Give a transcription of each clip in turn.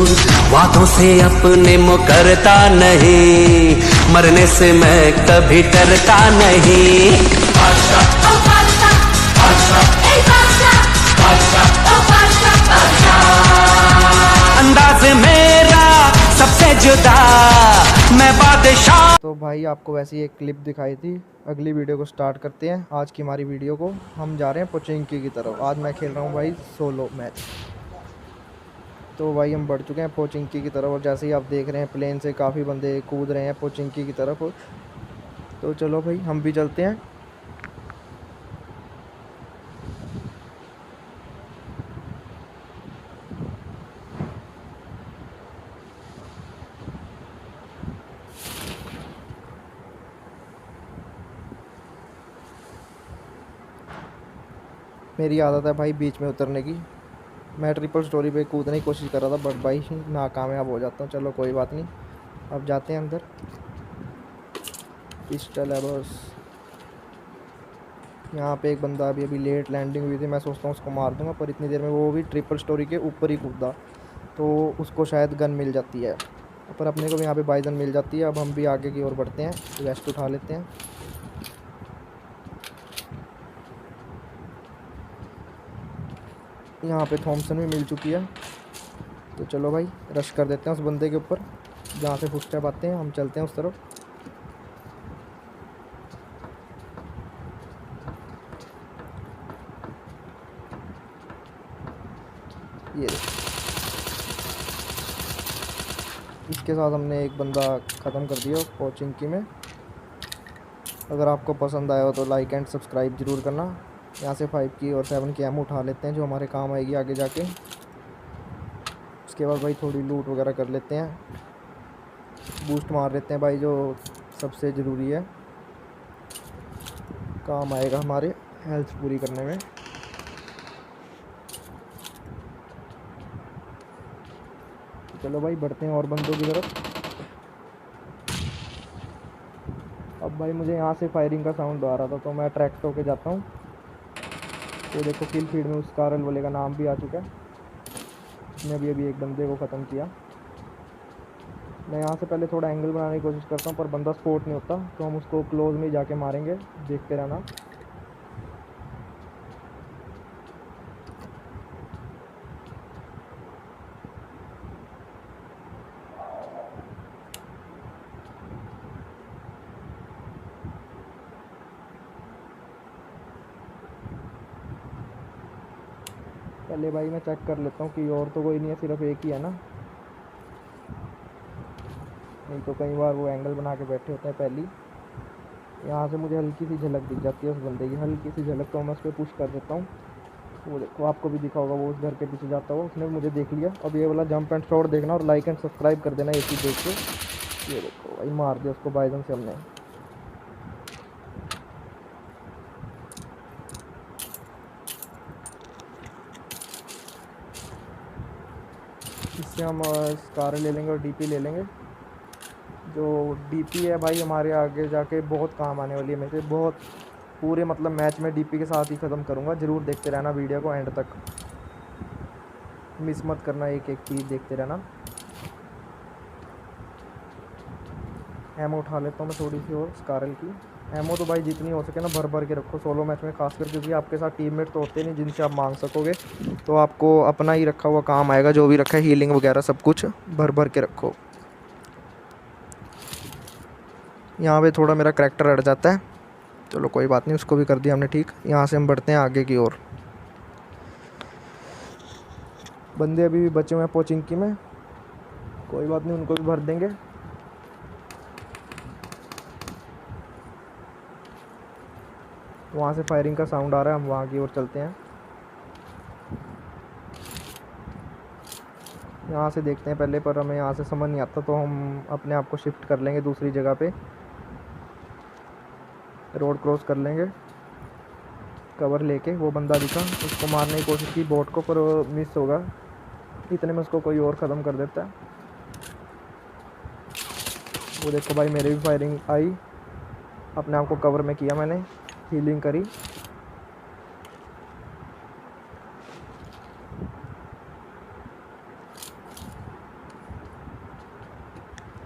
वादों से अपने मुकरता नहीं, मरने से मैं कभी डरता नहीं। बादशाह ओ बादशाह, बादशाह ए बादशाह, बादशाह ओ बादशाह, बादशाह। अंदाज मेरा सबसे जुदा, मैं बादशाह। तो भाई आपको वैसी एक क्लिप दिखाई थी। अगली वीडियो को स्टार्ट करते हैं। आज की हमारी वीडियो को हम जा रहे हैं पोचिंकी की तरफ। आज मैं खेल रहा हूँ भाई सोलो मैच। तो भाई हम बढ़ चुके हैं पोचिंकी की तरफ और जैसे ही आप देख रहे हैं प्लेन से काफ़ी बंदे कूद रहे हैं पोचिंकी की तरफ। तो चलो भाई हम भी चलते हैं। मेरी आदत है भाई बीच में उतरने की। मैं ट्रिपल स्टोरी पे कूदने की कोशिश कर रहा था बट भाई नाकामयाब हो जाता हूँ। चलो कोई बात नहीं, अब जाते हैं अंदर। पिस्टल है बस। यहाँ पे एक बंदा अभी लेट लैंडिंग हुई थी, मैं सोचता हूँ उसको मार दूंगा पर इतनी देर में वो भी ट्रिपल स्टोरी के ऊपर ही कूदा, तो उसको शायद गन मिल जाती है। पर अपने को भी यहाँ पे बाइजन मिल जाती है। अब हम भी आगे की ओर बढ़ते हैं, वेस्ट उठा लेते हैं। यहाँ पे थॉमसन भी मिल चुकी है, तो चलो भाई रश कर देते हैं उस बंदे के ऊपर जहाँ से फुटस्टेप आते हैं। हम चलते हैं उस तरफ। ये इसके साथ हमने एक बंदा ख़त्म कर दिया पोचिंकी में। अगर आपको पसंद आया हो तो लाइक एंड सब्सक्राइब ज़रूर करना। यहाँ से 5 की और 7 की एमो उठा लेते हैं जो हमारे काम आएगी आगे जाके। उसके बाद भाई थोड़ी लूट वगैरह कर लेते हैं, बूस्ट मार लेते हैं भाई जो सबसे ज़रूरी है, काम आएगा हमारे हेल्थ पूरी करने में। चलो भाई बढ़ते हैं और बंदों की तरफ। अब भाई मुझे यहाँ से फायरिंग का साउंड आ रहा था तो मैं ट्रैक्ट होके जाता हूँ। तो देखो किल फीड में उस कारल वाले का नाम भी आ चुका है। उसने अभी एक बंदे को ख़त्म किया। मैं यहाँ से पहले थोड़ा एंगल बनाने की कोशिश करता हूँ पर बंदा स्पॉट नहीं होता, तो हम उसको क्लोज में जाके मारेंगे, देखते रहना। पहले भाई मैं चेक कर लेता हूँ कि और तो कोई नहीं है, सिर्फ एक ही है ना। नहीं तो कई बार वो एंगल बना के बैठे होते हैं पहली। यहाँ से मुझे हल्की सी झलक दिख जाती है उस बंदे की, हल्की सी झलक, तो मैं उस पर पुश कर देता हूँ। वो देखो आपको भी दिखा होगा वो उस घर के पीछे जाता हुआ, उसने मुझे देख लिया। अब ये वाला जंप एंड शॉट देखना और लाइक एंड सब्सक्राइब कर देना एक ही देख के। ये देखो भाई मार दिया उसको बाइजन से हमने। इससे हम कार ले लेंगे और डीपी ले लेंगे। जो डीपी है भाई हमारे आगे जाके बहुत काम आने वाली है। मैं बहुत पूरे मतलब मैच में डीपी के साथ ही ख़त्म करूँगा। ज़रूर देखते रहना वीडियो को एंड तक, मिस मत करना, एक एक चीज़ देखते रहना। एमो उठा लेता हूँ मैं थोड़ी सी और स्कारल की। एमो तो भाई जितनी हो सके ना भर भर के रखो सोलो मैच में खासकर, क्योंकि आपके साथ टीममेट तो होते नहीं जिनसे आप मांग सकोगे, तो आपको अपना ही रखा हुआ काम आएगा। जो भी रखा है हीलिंग वगैरह सब कुछ भर भर के रखो। यहाँ पे थोड़ा मेरा करैक्टर अड़ जाता है, चलो कोई बात नहीं, उसको भी कर दिया हमने ठीक। यहाँ से हम बढ़ते हैं आगे की ओर। बंदे अभी भी बचे हुए हैं पोचिंकी में, कोई बात नहीं, उनको भी भर देंगे। वहाँ से फायरिंग का साउंड आ रहा है, हम वहाँ की ओर चलते हैं। यहाँ से देखते हैं पहले, पर हमें यहाँ से समझ नहीं आता तो हम अपने आप को शिफ्ट कर लेंगे दूसरी जगह पे, रोड क्रॉस कर लेंगे कवर लेके। वो बंदा दिखा, उसको मारने की कोशिश की बोट को, पर मिस होगा। इतने में उसको कोई और ख़त्म कर देता है। वो देखो भाई मेरे भी फायरिंग आई, अपने आप को कवर में किया मैंने, हीलिंग करी।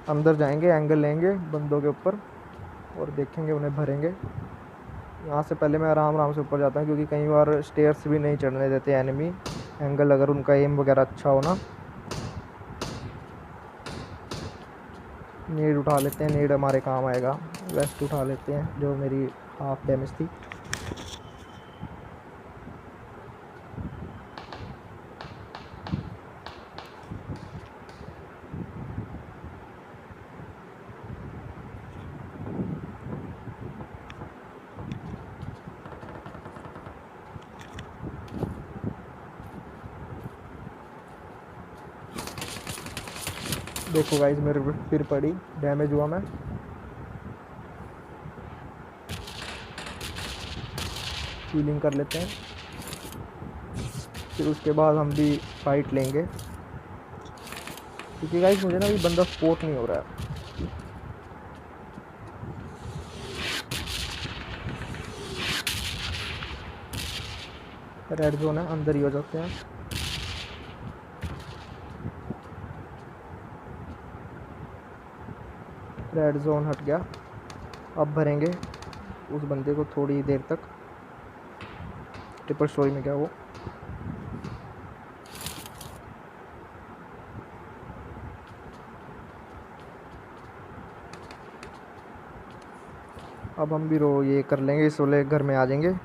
अंदर जाएंगे, एंगल लेंगे बंदों के ऊपर और देखेंगे, उन्हें भरेंगे। यहाँ से पहले मैं आराम आराम से ऊपर जाता हूँ, क्योंकि कई बार स्टेयर्स भी नहीं चढ़ने देते एनिमी, एंगल अगर उनका एम वगैरह अच्छा हो ना। नीड उठा लेते हैं, नीड हमारे काम आएगा। वेस्ट उठा लेते हैं जो मेरी हाफ डैमेज थी। देखो गाइस मेरे पे फिर पड़ी, डैमेज हुआ मैं। हीलिंग कर लेते हैं, फिर उसके बाद हम भी फाइट लेंगे, क्योंकि गाइस मुझे ना अभी बंदा स्पोर्ट नहीं हो रहा है। रेड जोन है, अंदर ही हो जाते हैं। रेड जोन हट गया। अब भरेंगे उस बंदे को थोड़ी देर तक। ट्रिपल स्टोरी में क्या वो, अब हम भी ये कर लेंगे, इस वाले घर में आ जाएंगे।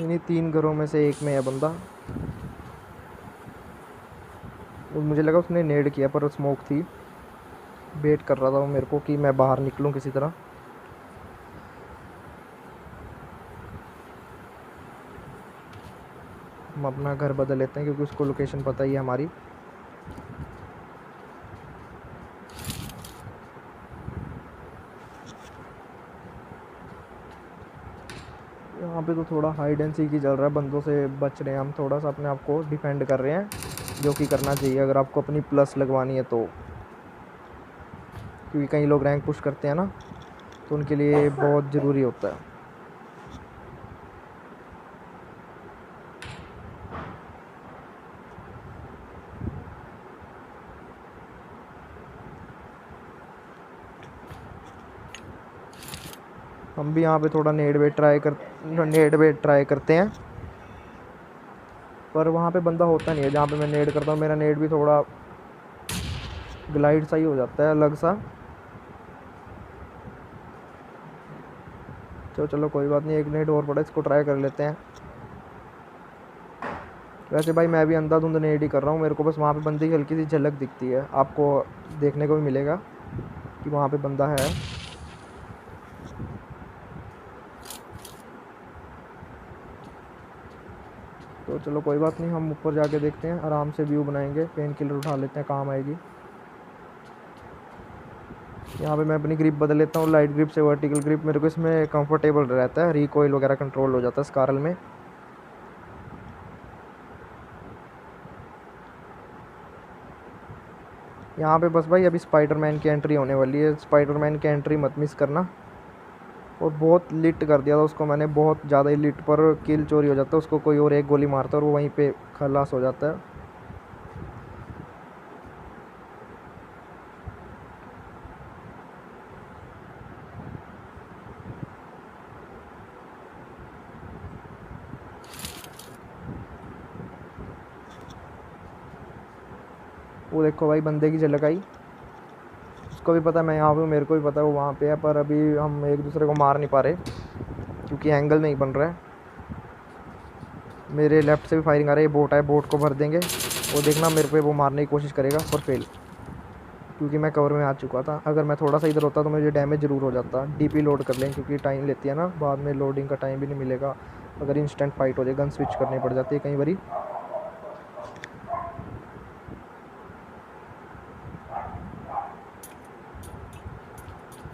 इन्हीं 3 घरों में से एक में है बंदा। मुझे लगा उसने नेड किया, पर स्मोक थी। वेट कर रहा था वो मेरे को कि मैं बाहर निकलूं किसी तरह। हम अपना घर बदल लेते हैं, क्योंकि उसको लोकेशन पता ही है हमारी। यहाँ पे तो थोड़ा हाइड एंड सीक ही चल रहा है, बंदों से बच रहे हैं हम, थोड़ा सा अपने आप को डिफेंड कर रहे हैं, जो कि करना चाहिए अगर आपको अपनी प्लस लगवानी है तो। क्योंकि कई लोग रैंक पुश करते हैं ना, तो उनके लिए बहुत ज़रूरी होता है। हम भी यहाँ पे थोड़ा नेड वेट ट्राई करते हैं, पर वहाँ पे बंदा होता नहीं है जहाँ पे मैं नेड करता हूँ। मेरा नेड भी थोड़ा ग्लाइड सा ही हो जाता है, अलग सा। तो चलो कोई बात नहीं, एक नेड और पड़ा, इसको ट्राई कर लेते हैं। वैसे भाई मैं भी अंधाधुंध नेड ही कर रहा हूँ, मेरे को बस वहाँ पे बंदे की हल्की सी झलक दिखती है। आपको देखने को भी मिलेगा कि वहाँ पे बंदा है। तो चलो कोई बात नहीं, हम ऊपर जाके देखते हैं, आराम से व्यू बनाएंगे। पेन किलर उठा लेते हैं, काम आएगी। यहाँ पे मैं अपनी ग्रिप बदल लेता हूँ, लाइट ग्रिप से वर्टिकल ग्रिप। मेरे को इसमें कंफर्टेबल रहता है, रिकॉइल वगैरह कंट्रोल हो जाता है स्कारल में। यहाँ पे बस भाई अभी स्पाइडरमैन की एंट्री होने वाली है, स्पाइडरमैन की एंट्री मत मिस करना। और बहुत लिट कर दिया था उसको मैंने, बहुत ज़्यादा ही लिट, पर किल चोरी हो जाता है। उसको कोई और एक गोली मारता है और वो वहीं पे खलास हो जाता है। वो देखो भाई बंदे की झलक आई, उसको भी पता मैं यहाँ पे हूँ, मेरे को भी पता है वो वहाँ पे है, पर अभी हम एक दूसरे को मार नहीं पा रहे क्योंकि एंगल नहीं बन रहा है। मेरे लेफ्ट से भी फायरिंग आ रही है, बोट है, बोट को भर देंगे। वो देखना मेरे पे वो मारने की कोशिश करेगा, पर फेल, क्योंकि मैं कवर में आ चुका था। अगर मैं थोड़ा सा इधर होता तो मुझे डैमेज ज़रूर हो जाता। डीपी लोड कर लें, क्योंकि टाइम लेती है ना, बाद में लोडिंग का टाइम भी नहीं मिलेगा अगर इंस्टेंट फाइट हो जाए। गन स्विच करनी पड़ जाती है कई बारी।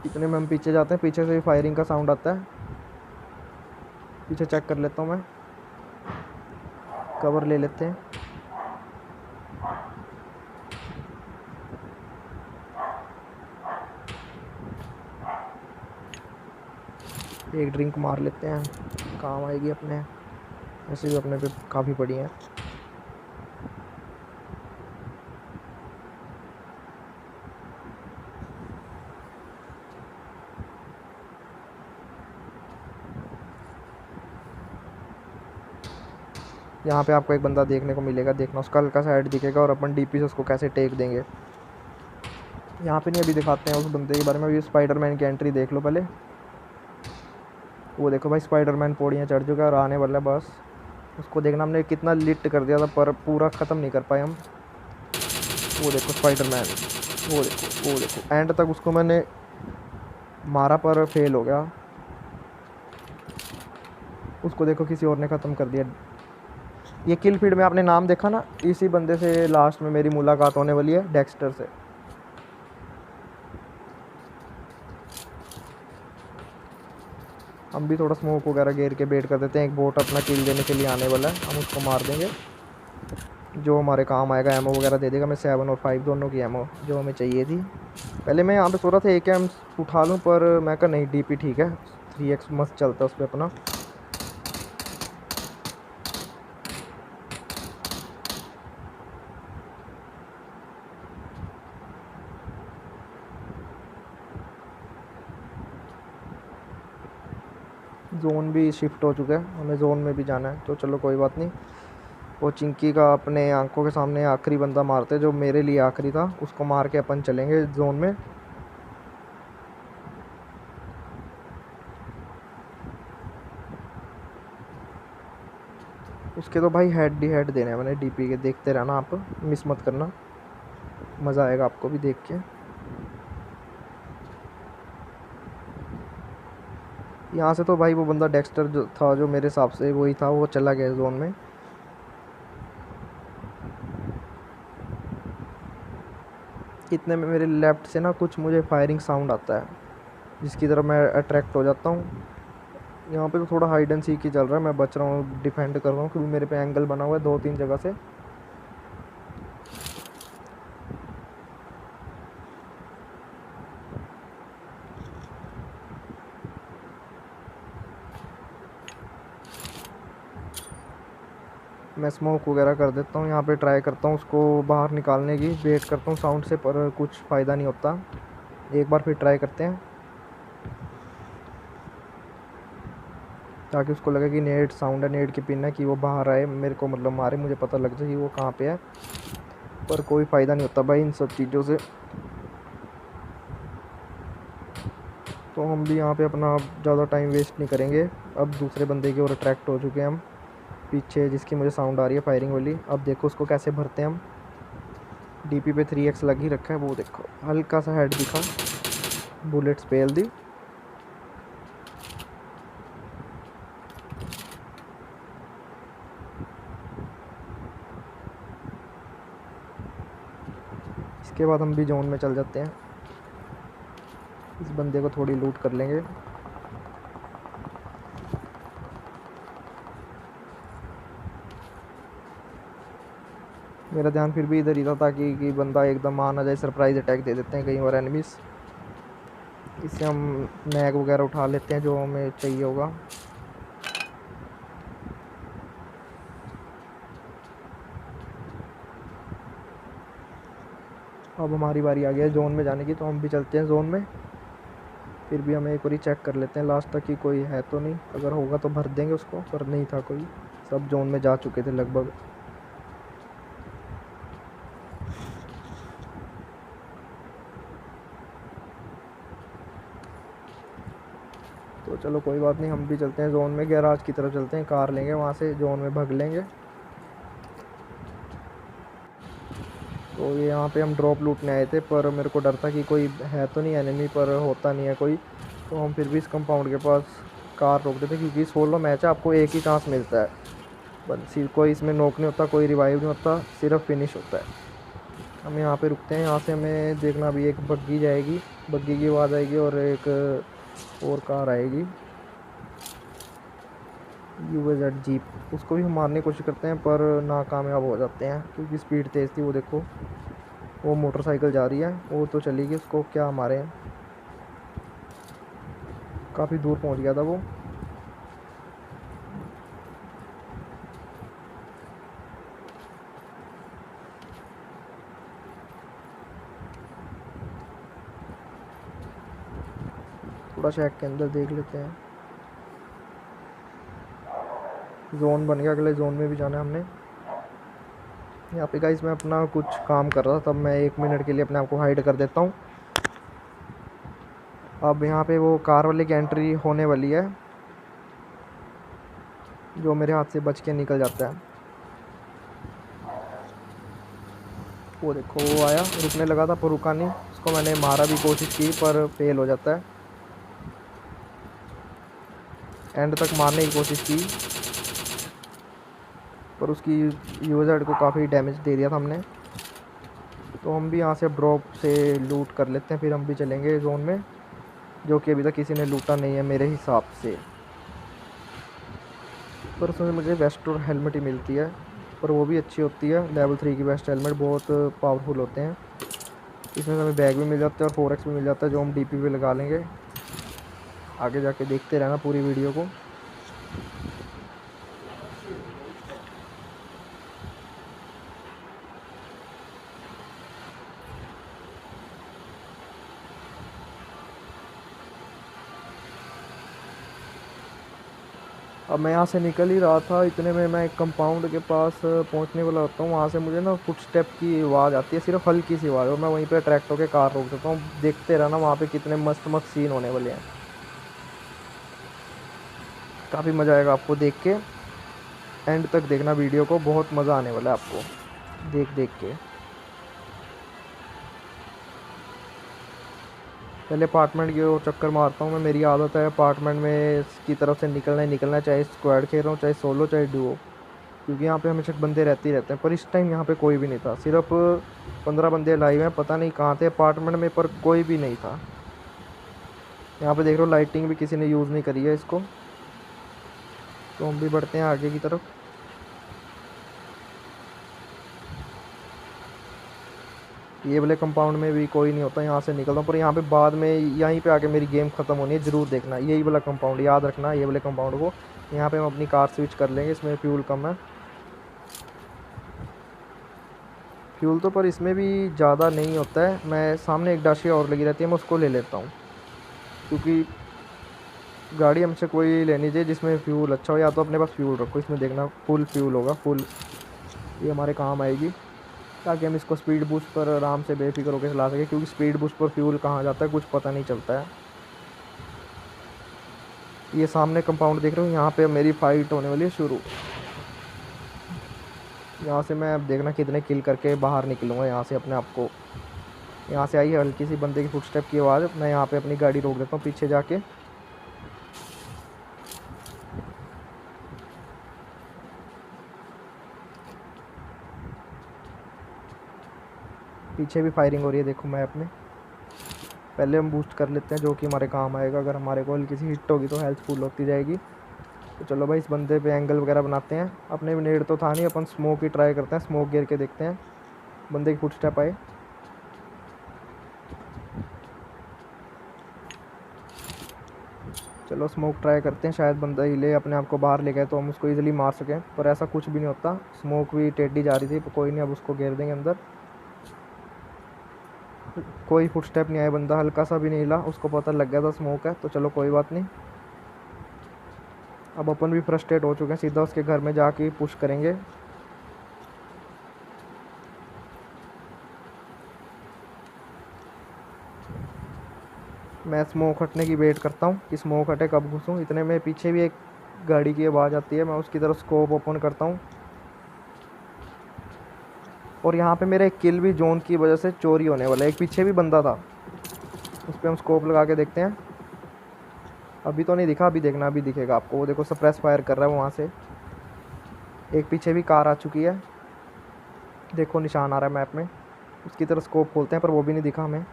इतने में हम पीछे जाते हैं, पीछे से फायरिंग का साउंड आता है। पीछे चेक कर लेता हूँ मैं, कवर ले लेते हैं। एक ड्रिंक मार लेते हैं, काम आएगी अपने, ऐसे भी अपने पे काफ़ी पड़ी हैं। यहाँ पे आपको एक बंदा देखने को मिलेगा, देखना उसका हल्का सा हेड दिखेगा और अपन डीपी से उसको कैसे टेक देंगे। यहाँ पे नहीं, अभी दिखाते हैं उस बंदे के बारे में। अभी स्पाइडरमैन की एंट्री देख लो पहले। वो देखो भाई, स्पाइडरमैन पौड़ियाँ चढ़ चुका है और आने वाला है बस। उसको देखना, हमने कितना लिट कर दिया था पर पूरा ख़त्म नहीं कर पाए हम। वो देखो स्पाइडरमैन, वो देखो एंड तक उसको मैंने मारा पर फेल हो गया। उसको देखो किसी और ने ख़त्म कर दिया। ये किल फीड में आपने नाम देखा ना, इसी बंदे से लास्ट में मेरी मुलाकात होने वाली है, डेक्स्टर से। हम भी थोड़ा स्मोक वगैरह घेर के वेट कर देते हैं, एक बोट अपना किल देने के लिए आने वाला है, हम उसको मार देंगे, जो हमारे काम आएगा। एमओ वगैरह दे देगा। मैं 7 और 5 दोनों की एमओ जो हमें चाहिए थी। पहले मैं यहाँ पे सोच रहा था AKM उठा लूँ, पर मैं कहा नहीं, DP ठीक है, 3x मस्त चलता है उस पर अपना। जोन भी शिफ्ट हो चुका है, हमें जोन में भी जाना है, तो चलो कोई बात नहीं। वो चिंकी का अपने आंखों के सामने आखिरी बंदा मारते, जो मेरे लिए आखिरी था, उसको मार के अपन चलेंगे जोन में। उसके तो भाई हेड डी हेड देने हैं मैंने DP के, देखते रहना आप, मिस मत करना, मज़ा आएगा आपको भी देख के। यहाँ से तो भाई वो बंदा डेक्स्टर जो था, जो मेरे हिसाब से वही था, वो चला गया जोन में। इतने में मेरे लेफ़्ट से ना कुछ मुझे फायरिंग साउंड आता है, जिसकी तरफ मैं अट्रैक्ट हो जाता हूँ। यहाँ पे तो थोड़ा हाइड एंड सीक ही चल रहा है, मैं बच रहा हूँ, डिफेंड कर रहा हूँ, क्योंकि मेरे पे एंगल बना हुआ है 2-3 जगह से। मैं स्मोक वगैरह कर देता हूँ, यहाँ पे ट्राई करता हूँ उसको बाहर निकालने की, वेट करता हूँ साउंड से, पर कुछ फ़ायदा नहीं होता। एक बार फिर ट्राई करते हैं, ताकि उसको लगे कि नेट साउंड है, नेट की पिन है, कि वो बाहर आए, मेरे को मतलब मारे, मुझे पता लग जाए कि वो कहाँ पे है। पर कोई फ़ायदा नहीं होता भाई इन सब चीज़ों से। तो हम भी यहाँ पे अपना ज़्यादा टाइम वेस्ट नहीं करेंगे। अब दूसरे बंदे की ओर अट्रैक्ट हो चुके हैं हम, पीछे जिसकी मुझे साउंड आ रही है फायरिंग वाली। अब देखो उसको कैसे भरते हैं हम। DP पे 3x लग ही रखा है, वो देखो हल्का सा हेड दिखा, बुलेट्स पेल दी। इसके बाद हम भी जोन में चल जाते हैं, इस बंदे को थोड़ी लूट कर लेंगे। मेरा ध्यान फिर भी इधर ही था, ताकि कि बंदा एकदम आ ना जाए, सरप्राइज अटैक दे देते हैं कई बार एनिमीज़। इससे हम मैग वगैरह उठा लेते हैं जो हमें चाहिए होगा। अब हमारी बारी आ गई है जोन में जाने की, तो हम भी चलते हैं जोन में। फिर भी हमें एक बार चेक कर लेते हैं लास्ट तक कि कोई है तो नहीं, अगर होगा तो भर देंगे उसको, पर नहीं था कोई, सब जोन में जा चुके थे लगभग। तो चलो कोई बात नहीं, हम भी चलते हैं जोन में, गैराज की तरफ चलते हैं, कार लेंगे वहाँ से, जोन में भग लेंगे। तो ये यहाँ पे हम ड्रॉप लूटने आए थे, पर मेरे को डर था कि कोई है तो नहीं एनिमी, पर होता नहीं है कोई। तो हम फिर भी इस कंपाउंड के पास कार रोक देते, क्योंकि 16 मैच है, आपको एक ही चांस मिलता है बस, कोई इसमें नॉक नहीं होता, कोई रिवाइव नहीं होता, सिर्फ फिनिश होता है। हम यहाँ पे रुकते हैं, यहाँ से हमें देखना, अभी एक बग्गी जाएगी, बग्गी की आवाज़ आएगी, और एक और कार आएगी, UAZ जीप, उसको भी हम मारने की कोशिश करते हैं, पर नाकामयाब हो जाते हैं, क्योंकि स्पीड तेज़ थी। वो देखो वो मोटरसाइकिल जा रही है, वो तो चली गई, उसको क्या मारे हैं। काफ़ी दूर पहुंच गया था वो। थोड़ा शैक के अंदर देख लेते हैं। जोन बन गया, अगले जोन में भी जाना है हमने। यहाँ पे गाइस मैं अपना कुछ काम कर रहा था, तब मैं 1 मिनट के लिए अपने आप को हाइड कर देता हूँ। अब यहाँ पे वो कार वाले की एंट्री होने वाली है, जो मेरे हाथ से बच के निकल जाता है। वो देखो वो आया, रुकने लगा था पर रुका नहीं। उसको मैंने मारा भी कोशिश की पर फेल हो जाता है। एंड तक मारने की कोशिश की पर उसकी यूज़र को काफ़ी डैमेज दे दिया था हमने। तो हम भी यहाँ से ड्रॉप से लूट कर लेते हैं, फिर हम भी चलेंगे जोन में, जो कि अभी तक किसी ने लूटा नहीं है मेरे हिसाब से। पर उसमें मुझे वेस्ट और हेलमेट ही मिलती है, पर वो भी अच्छी होती है। लेवल 3 की वेस्ट हेलमेट बहुत पावरफुल होते हैं। इसमें हमें बैग भी मिल जाता है और 4x भी मिल जाता है, जो हम डीपी पे लगा लेंगे। आगे जाके देखते रहना पूरी वीडियो को। अब मैं यहाँ से निकल ही रहा था, इतने में मैं एक कंपाउंड के पास पहुँचने वाला होता हूँ। वहाँ से मुझे ना फुटस्टेप की आवाज़ आती है, सिर्फ हल्की सी आवाज़, और मैं वहीं पे ट्रैक्टर होकर कार रोक देता हूँ। देखते रहना वहाँ पे कितने मस्त मस्त सीन होने वाले हैं। काफ़ी मज़ा आएगा आपको देख के। एंड तक देखना वीडियो को, बहुत मज़ा आने वाला है आपको देख देख के। पहले अपार्टमेंट की ओर चक्कर मारता हूँ मैं। मेरी आदत है अपार्टमेंट में की तरफ से निकलना ही निकलना, चाहे स्क्वाड खेल रहा हूँ, चाहे सोलो, चाहे डुओ, क्योंकि यहाँ पे हमेशा बंदे रहते ही रहते हैं। पर इस टाइम यहाँ पे कोई भी नहीं था, सिर्फ 15 बंदे लाइव हैं। पता नहीं कहाँ थे अपार्टमेंट में, पर कोई भी नहीं था। यहाँ पे देख रहे हो लाइटिंग भी किसी ने यूज़ नहीं करी है इसको। तो हम भी बढ़ते हैं आगे की तरफ। ये वाले कंपाउंड में भी कोई नहीं होता, यहाँ से निकलता हूँ। पर यहाँ पे बाद में यहीं पे आके मेरी गेम ख़त्म होनी है, ज़रूर देखना। यही वाला कंपाउंड याद रखना, ये वाले कंपाउंड को। यहाँ पे हम अपनी कार स्विच कर लेंगे, इसमें फ्यूल कम है। फ्यूल तो पर इसमें भी ज़्यादा नहीं होता है। मैं सामने एक डाशी और लगी रहती है, मैं उसको ले लेता हूँ, क्योंकि गाड़ी हमसे कोई लेनी चाहिए जिसमें फ्यूल अच्छा हो। या तो अपने पास फ्यूल रखो, इसमें देखना फुल फ्यूल होगा, फुल। ये हमारे काम आएगी, ताकि हम इसको स्पीड बूस्ट पर आराम से बेफिक्र होकर चला सकें, क्योंकि स्पीड बूस्ट पर फ्यूल कहाँ जाता है कुछ पता नहीं चलता है। ये सामने कंपाउंड देख रहे हो, यहाँ पे मेरी फाइट होने वाली है शुरू। यहाँ से मैं अब देखना कितने किल करके बाहर निकलूँगा यहाँ से अपने आप को। यहाँ से आई है हल्की सी बंदे की फुटस्टेप की आवाज़। मैं यहाँ पे अपनी गाड़ी रोक देता हूँ पीछे जाके। पीछे भी फायरिंग हो रही है, देखो मैप में। पहले हम बूस्ट कर लेते हैं, जो कि हमारे काम आएगा। अगर हमारे को हल्की सी हिट होगी तो हेल्थ फुल होती जाएगी। तो चलो भाई, इस बंदे पे एंगल वगैरह बनाते हैं। अपने भी नेड तो था नहीं, अपन स्मोक ही ट्राई करते हैं। स्मोक गिर के देखते हैं बंदे की फुटस्टेप आए। चलो स्मोक ट्राई करते हैं, शायद बंदा हिले अपने आप को बाहर ले गए तो हम उसको इजीली मार सकें। पर ऐसा कुछ भी नहीं होता, स्मोक भी टेढ़ी जा रही थी। पर कोई नहीं, अब उसको घेर देंगे अंदर। कोई फुटस्टेप नहीं आया, बंदा हल्का सा भी नहीं हिला, उसको पता लग गया था स्मोक है। तो चलो कोई बात नहीं। अब अपन भी फ्रस्ट्रेट हो चुके हैं, सीधा उसके घर में जाके पुश करेंगे। मैं स्मोक हटने की वेट करता हूँ कि स्मोक हटे, कब घुसूँ। इतने में पीछे भी एक गाड़ी की आवाज़ आती है, मैं उसकी तरफ स्कोप ओपन करता हूँ। और यहाँ पे मेरा एक किल भी जोन की वजह से चोरी होने वाला है। एक पीछे भी बंदा था, उस पर हम स्कोप लगा के देखते हैं। अभी तो नहीं दिखा, अभी देखना, अभी दिखेगा आपको। वो देखो सप्रेस फायर कर रहा है वहाँ से। एक पीछे भी कार आ चुकी है, देखो निशान आ रहा है मैप में। उसकी तरफ स्कोप खोलते हैं, पर वो भी नहीं दिखा हमें।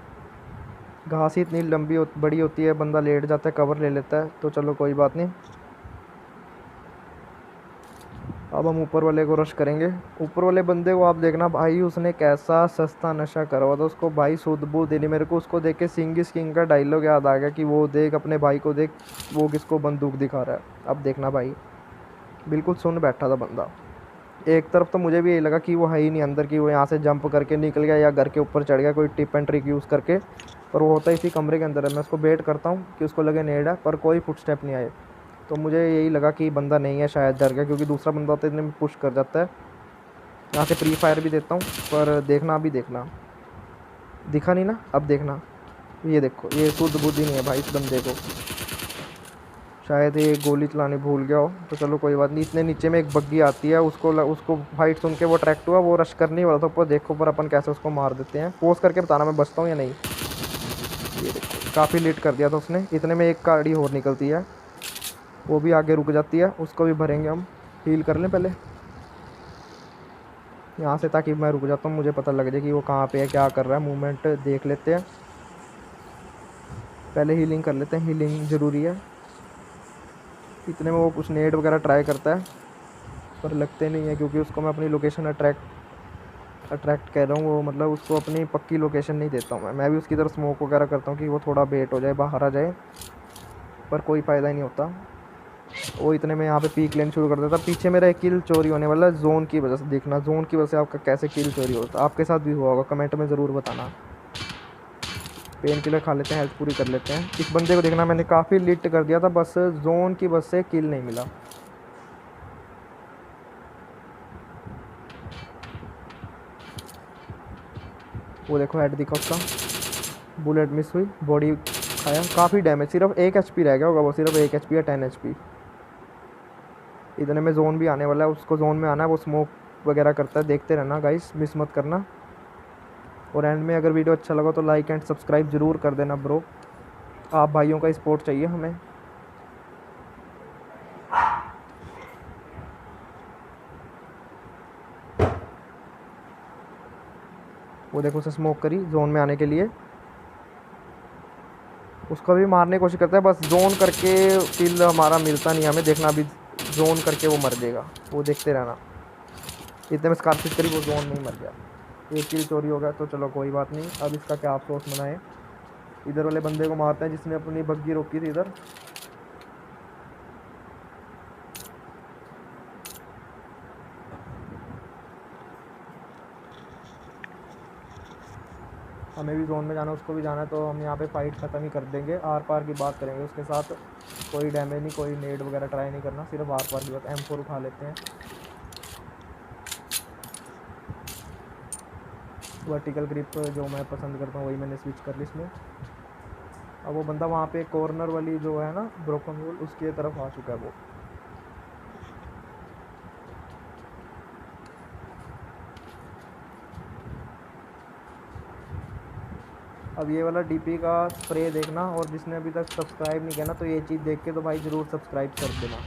घास ही इतनी लंबी बड़ी होती है, बंदा लेट जाता है, कवर ले लेता है। तो चलो कोई बात नहीं। अब हम ऊपर वाले को रश करेंगे। ऊपर वाले बंदे को आप देखना भाई, उसने कैसा सस्ता नशा करा हुआ था। उसको भाई सुध-बुध देनी। मेरे को उसको देख के सिंह इज़ किंग का डायलॉग याद आ गया कि वो देख अपने भाई को देख, वो किसको बंदूक दिखा रहा है। अब देखना भाई, बिल्कुल सुन बैठा था बंदा। एक तरफ तो मुझे भी यही लगा कि वो है ही नहीं अंदर, कि वो यहाँ से जंप करके निकल गया या घर के ऊपर चढ़ गया कोई टिप एंड ट्रिक यूज़ करके, पर वो होता इसी कमरे के अंदर है। मैं उसको वेट करता हूँ कि उसको लगे नेड है, पर कोई फुटस्टेप नहीं आए। तो मुझे यही लगा कि बंदा नहीं है, शायद डर गया, क्योंकि दूसरा बंदा होता है इतने में पुश कर जाता है। यहाँ से फ्री फायर भी देता हूँ, पर देखना अभी देखना, दिखा नहीं ना। अब देखना, ये देखो, ये शुद्ध बुद्धि नहीं है भाई इस बंदे को, शायद ये गोली चलाने भूल गया हो। तो चलो कोई बात नहीं। इतने नीचे में एक बग्गी आती है, उसको फाइट सुन के वो ट्रैक्ट हुआ, वो रश करने वाला था ऊपर। देखो पर अपन कैसे उसको मार देते हैं। पोस्ट करके बताना मैं बचता हूँ या नहीं। ये देखो, काफ़ी लेट कर दिया था उसने। इतने में एक गाड़ी और निकलती है, वो भी आगे रुक जाती है, उसको भी भरेंगे हम। हील कर लें पहले यहाँ से, ताकि मैं रुक जाता हूँ, मुझे पता लग जाए कि वो कहाँ पे है, क्या कर रहा है। मूवमेंट देख लेते हैं, पहले हीलिंग कर लेते हैं, हीलिंग ज़रूरी है। इतने में वो कुछ नेट वगैरह ट्राई करता है, पर लगते नहीं है, क्योंकि उसको मैं अपनी लोकेशन अट्रैक्ट कह रहा हूँ, वो मतलब उसको अपनी पक्की लोकेशन नहीं देता हूँ मैं भी उसकी तरफ स्मोक वगैरह करता हूँ कि वो थोड़ा बेट हो जाए, बाहर आ जाए, पर कोई फ़ायदा ही नहीं होता। वो इतने में यहाँ पे पीक लेन शुरू कर देता। पीछे मेरा एक किल चोरी होने वाला है जोन की वजह से। देखना जोन की वजह से आपका कैसे किल चोरी होता है, आपके साथ भी हुआ होगा, कमेंट में ज़रूर बताना। पेन किलर खा लेते हैं, हेल्थ पूरी कर लेते हैं। इस बंदे को देखना, मैंने काफ़ी लिट कर दिया था, बस जोन की वजह से किल नहीं मिला। वो देखो हेड दिखा उसका, बुलेट मिस हुई, बॉडी खाया, काफ़ी डैमेज। सिर्फ 1 HP रह गया होगा, वो सिर्फ 1 HP या 10 HP। इतने में जोन भी आने वाला है, उसको जोन में आना है, वो स्मोक वगैरह करता है। देखते रहना गाइस, मिस मत करना। और एंड में अगर वीडियो अच्छा लगा तो लाइक एंड सब्सक्राइब ज़रूर कर देना ब्रो, आप भाइयों का सपोर्ट चाहिए हमें। वो देखो उसे स्मोक करी जोन में आने के लिए, उसको भी मारने की कोशिश करता है, बस जोन करके किल हमारा मिलता नहीं हमें। देखना अभी जोन करके वो मर जाएगा, वो देखते रहना। इतने में स्कारफिश करी, वो जोन में ही मर गया। एक किल चोरी हो गया, तो चलो कोई बात नहीं। अब इसका क्या अफसोस मनाएं। इधर वाले बंदे को मारते हैं जिसने अपनी बग्गी रोकी थी इधर। हमें भी जोन में जाना, उसको भी जाना है, तो हम यहाँ पे फाइट ख़त्म ही कर देंगे। आर पार की बात करेंगे उसके साथ, कोई डैमेज नहीं, कोई नेड वगैरह ट्राई नहीं करना, सिर्फ आर पार की बात। M4 उठा लेते हैं, वर्टिकल ग्रिप जो मैं पसंद करता हूँ वही मैंने स्विच कर ली इसमें। अब वो बंदा वहाँ पे कॉर्नर वाली जो है ना ब्रोकन वॉल, उसकी तरफ आ चुका है वो। अब ये वाला DP का स्प्रे देखना, और जिसने अभी तक सब्सक्राइब नहीं किया ना, तो ये चीज़ देख के तो भाई ज़रूर सब्सक्राइब कर देना।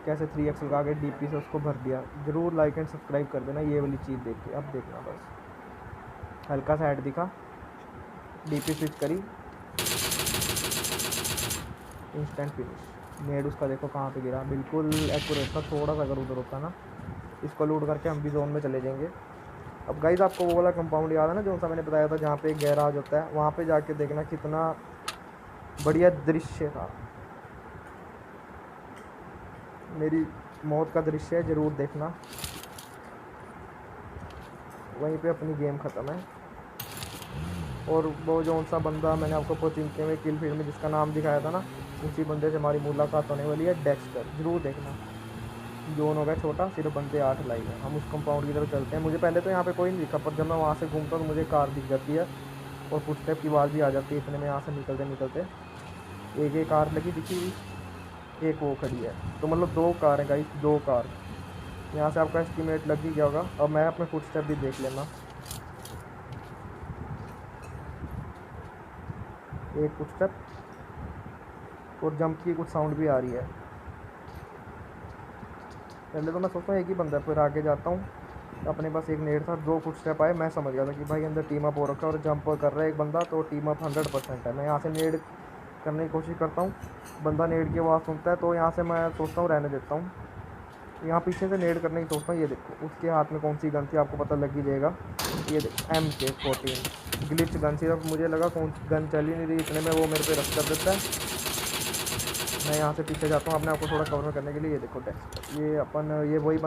कैसे 3x लगा के DP से उसको भर दिया, ज़रूर लाइक एंड सब्सक्राइब कर देना ये वाली चीज़ देख के। अब देखना बस, हल्का सा ऐड दिखा, DP स्विच करी, इंस्टेंट फिनिश। नेड उसका देखो कहाँ पे गिरा, बिल्कुल एक्यूरेट था। थोड़ा सा अगर उधर होता ना, इसको लूट करके हम भी जोन में चले जाएंगे। अब गाइस आपको वो वाला कंपाउंड याद है ना जो सा मैंने बताया था, जहाँ पे एक गैराज होता है, वहाँ पे जाके देखना कितना बढ़िया दृश्य था। मेरी मौत का दृश्य है, ज़रूर देखना। वहीं पे अपनी गेम ख़त्म है। और वो जो सा बंदा मैंने आपको पोचिंके में किल फील्ड में जिसका नाम दिखाया था ना, उसी बंदे से हमारी मुलाकात होने वाली है, डेक्स्टर। ज़रूर देखना। जोन होगा छोटा, सिर्फ बंदे 8 लाइव हैं। हम उस कंपाउंड की तरफ चलते हैं। मुझे पहले तो यहाँ पे कोई नहीं दिखा, पर जब मैं वहाँ से घूमता तो मुझे कार दिख जाती है और फुटस्टेप की आवाज़ भी आ जाती है। इतने में यहाँ से निकलते निकलते एक कार लगी दिखी हुई, एक वो खड़ी है, तो मतलब 2 कार हैं गाइस, 2 कार। यहाँ से आपका एस्टिमेट लग ही गया होगा। अब मैं अपने फुटस्टेप भी देख लेना, एक फुटस्टेप और जंप की कुछ साउंड भी आ रही है। पहले तो मैं सोचता हूँ एक ही बंदा है, फिर आगे जाता हूँ, अपने पास एक नेट था, 2 फुटस्टेप आए, मैं समझ गया था कि भाई अंदर टीम अप हो रखा है और जंप कर रहा है एक बंदा, तो टीम अप 100% है। मैं यहाँ से नेट करने की कोशिश करता हूँ। बंदा नेड की आवाज़ सुनता है तो यहाँ से मैं सोचता हूँ रहने देता हूँ। यहाँ पीछे से नेड करने की सोचता हूँ। ये देखो उसके हाथ में कौन सी गन थी, आपको पता लग ही जाएगा। ये देखो MK14 ग्लिच गन थी। अब मुझे लगा कौन सी गन चल ही नहीं रही, इतने में वो मेरे पे रश कर देता है। मैं यहाँ से पीछे जाता हूँ अपने आप को थोड़ा कवर करने के लिए। ये देखो डेस्क, ये अपन ये वही